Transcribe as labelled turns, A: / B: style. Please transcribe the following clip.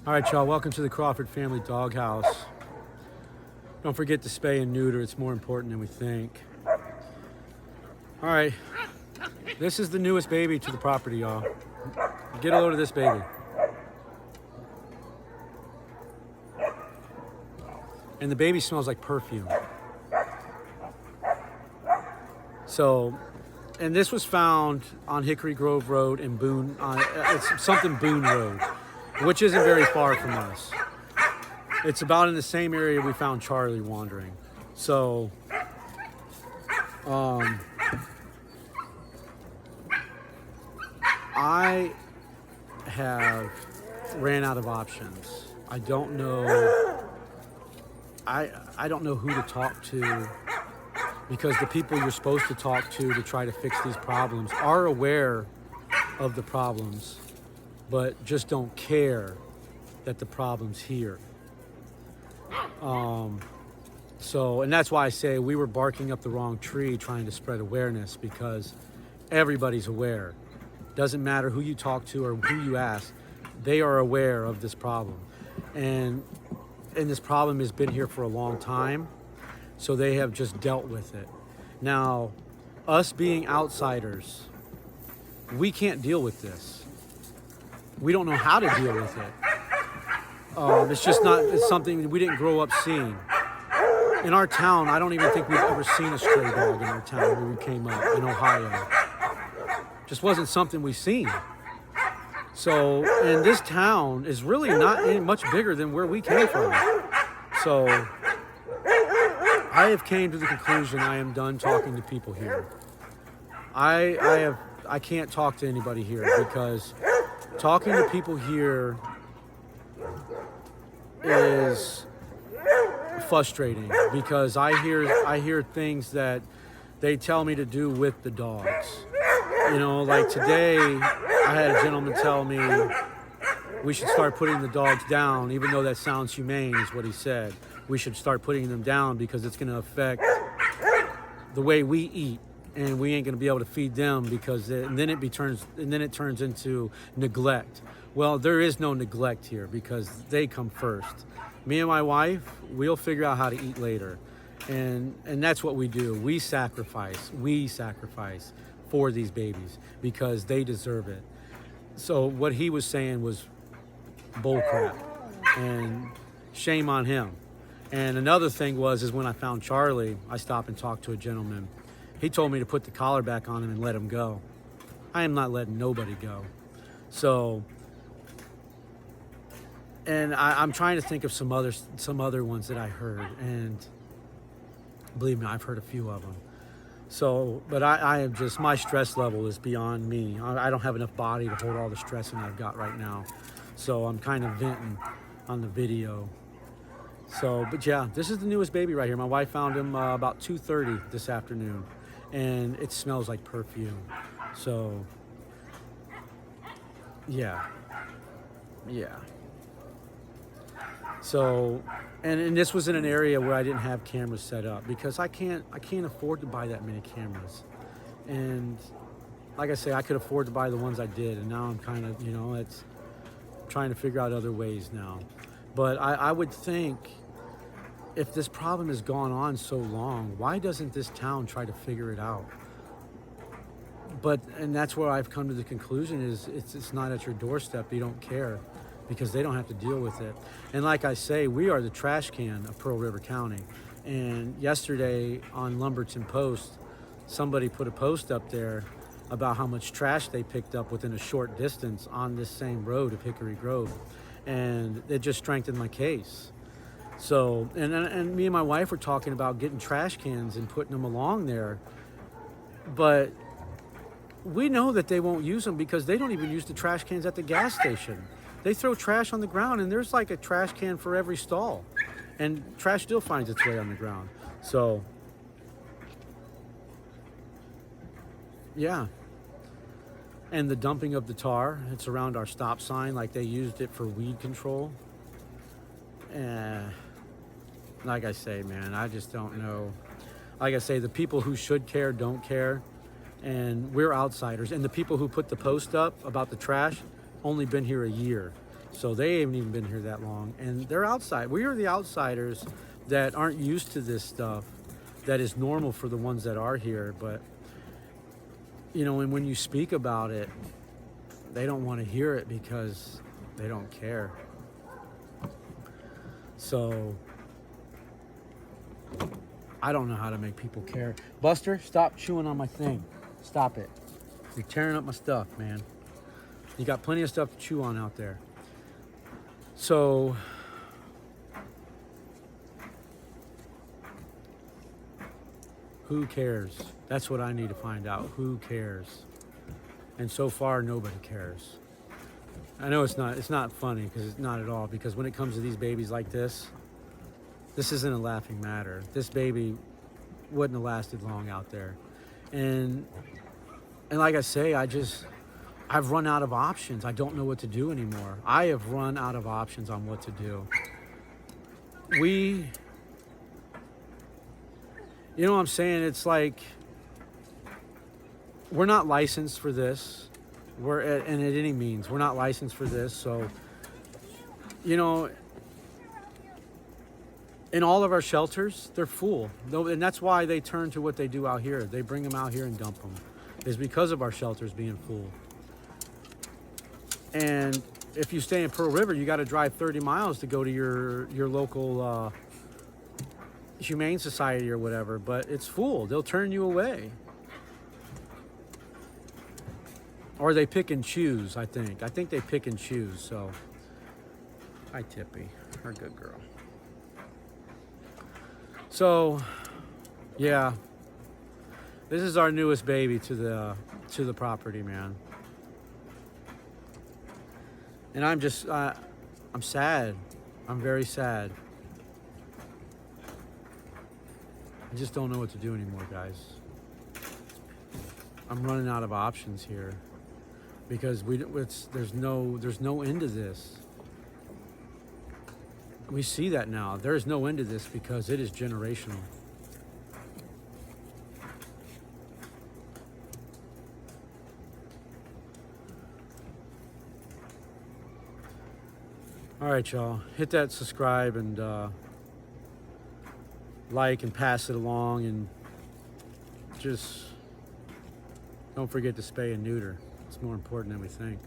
A: All right, y'all, welcome to the Crawford Family Doghouse. Don't forget to spay and neuter. It's more important than we think. All right, this is the newest baby to the property, y'all. Get a load of this baby. And the baby smells like perfume. So, and this was found on Hickory Grove Road in Boone, it's something Boone Road, which isn't very far from us. It's about in the same area we found Charlie wandering. So, I have ran out of options. I don't know. I don't know who to talk to, because the people you're supposed to talk to try to fix these problems are aware of the problems, but just don't care that the problem's here. So, and that's why I say we were barking up the wrong tree trying to spread awareness, because everybody's aware. Doesn't matter who you talk to or who you ask, they are aware of this problem. And this problem has been here for a long time, so they have just dealt with it. Now, us being outsiders, we can't deal with this. We don't know how to deal with it. It's just not, it's something we didn't grow up seeing. In our town, I don't even think we've ever seen a stray dog in our town when we came up in Ohio. Just wasn't something we seen. So, and this town is really not any much bigger than where we came from. So, I have came to the conclusion I am done talking to people here. I can't talk to anybody here, because talking to people here is frustrating, because I hear things that they tell me to do with the dogs. You know, like today, I had a gentleman tell me we should start putting the dogs down, even though that sounds humane, is what he said. We should start putting them down because it's going to affect the way we eat, and we ain't going to be able to feed them, because and then it turns into neglect. Well, there is no neglect here, because they come first. Me and my wife, we'll figure out how to eat later, and that's what we do. We sacrifice for these babies because they deserve it. So what he was saying was bullcrap, and shame on him. And another thing is when I found Charlie, I stopped and talked to a gentleman. He told me to put the collar back on him and let him go. I am not letting nobody go. So, and I'm trying to think of some other ones that I heard, and believe me, I've heard a few of them. So, but I am just, my stress level is beyond me. I don't have enough body to hold all the stressing I've got right now. So I'm kind of venting on the video. So, but yeah, this is the newest baby right here. My wife found him about 2:30 this afternoon, and it smells like perfume. So, yeah. So, and this was in an area where I didn't have cameras set up, because I can't afford to buy that many cameras. And like I say, I could afford to buy the ones I did, and now I'm kind of, it's trying to figure out other ways now. But I would think, if this problem has gone on so long, why doesn't this town try to figure it out? And that's where I've come to the conclusion is it's not at your doorstep. You don't care, because they don't have to deal with it. And like I say, we are the trash can of Pearl River County. And yesterday on Lumberton Post, somebody put a post up there about how much trash they picked up within a short distance on this same road of Hickory Grove. And it just strengthened my case. So, and me and my wife were talking about getting trash cans and putting them along there. But we know that they won't use them, because they don't even use the trash cans at the gas station. They throw trash on the ground, and there's like a trash can for every stall. And trash still finds its way on the ground. So, yeah. And the dumping of the tar, it's around our stop sign, like they used it for weed control. Like I say, man, I just don't know. Like I say, the people who should care don't care, and we're outsiders. And the people who put the post up about the trash only been here a year, So they haven't even been here that long, and they're outside. We are the outsiders that aren't used to this stuff that is normal for the ones that are here. But you know, and when you speak about it, they don't want to hear it because they don't care. So I don't know how to make people care. Buster, stop chewing on my thing. Stop it. You're tearing up my stuff, man. You got plenty of stuff to chew on out there. So who cares? That's what I need to find out. Who cares? And so far, nobody cares. I know it's not funny, because it's not at all, because when it comes to these babies like this isn't a laughing matter. This baby wouldn't have lasted long out there. And like I say, I've run out of options. I don't know what to do anymore. I have run out of options on what to do. You know what I'm saying? It's like, we're not licensed for this. And at any means, we're not licensed for this. So, you know, in all of our shelters, they're full. And that's why they turn to what they do out here. They bring them out here and dump them. Is because of our shelters being full. And if you stay in Pearl River, you got to drive 30 miles to go to your local humane society or whatever. But it's full. They'll turn you away. Or they pick and choose, I think. I think they pick and choose, so. Hi, Tippy. Her good girl. So, yeah. This is our newest baby to the property, man. And I'm just, I'm sad. I'm very sad. I just don't know what to do anymore, guys. I'm running out of options here. Because there's no end to this. We see that now. There is no end to this because it is generational. All right, y'all. Hit that subscribe and like and pass it along, and just don't forget to spay and neuter. It's more important than we think.